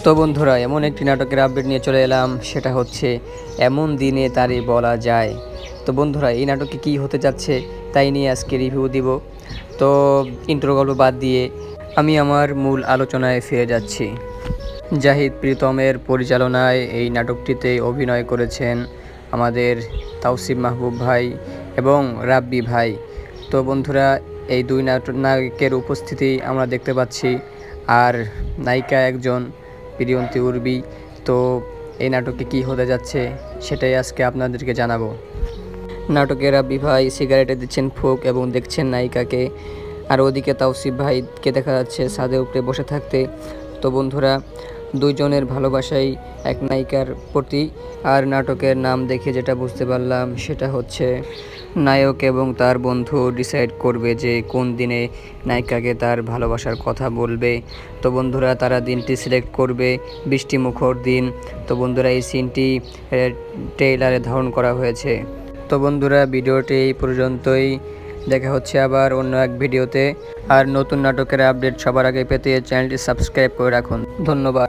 তো বন্ধুরা, এমন একটি নাটকের আপডেট নিয়ে চলে এলাম, সেটা হচ্ছে এমন দিনে তারে বলা যায়। তো বন্ধুরা, এই নাটকে কী হতে যাচ্ছে তাই নিয়ে আজকে রিভিউ দিব। তো ইন্ট্রো গল্প বাদ দিয়ে আমি আমার মূল আলোচনায় ফিরে যাচ্ছি। জাহিদ প্রীতমের পরিচালনায় এই নাটকটিতে অভিনয় করেছেন আমাদের তাওসিফ মাহবুব ভাই এবং রাব্বি ভাই। তো বন্ধুরা, এই দুই নায়কের উপস্থিতি আমরা দেখতে পাচ্ছি, আর নায়িকা একজন প্রিয়ন্তী উর্বি। তো এই নাটকে কী হতে যাচ্ছে সেটাই আজকে আপনাদেরকে জানাবো। নাটকে রাব্বি ভাই সিগারেটে দিচ্ছেন ফুঁক এবং দেখছেন নায়িকাকে, আর ওদিকে তাওসিফ ভাইকে দেখা যাচ্ছে ছাদের উপরে বসে থাকতে। তো বন্ধুরা, দুইজনের ভালোবাসাই এক নায়িকার প্রতি। আর নাটকের নাম দেখে যেটা বুঝতে পারলাম সেটা হচ্ছে নায়ক এবং তার বন্ধু ডিসাইড করবে যে কোন দিনে নায়িকাকে তার ভালোবাসার কথা বলবে। তো বন্ধুরা, তারা দিনটি সিলেক্ট করবে বৃষ্টিমুখর দিন। তো বন্ধুরা, এই সিনটি ট্রেইলারে ধারণ করা হয়েছে। তো বন্ধুরা, ভিডিওটি এই পর্যন্তই। দেখা হচ্ছে আবার অন্য এক ভিডিওতে। আর নতুন নাটকের আপডেট সবার আগে পেতে চ্যানেলটি সাবস্ক্রাইব করে রাখুন। ধন্যবাদ।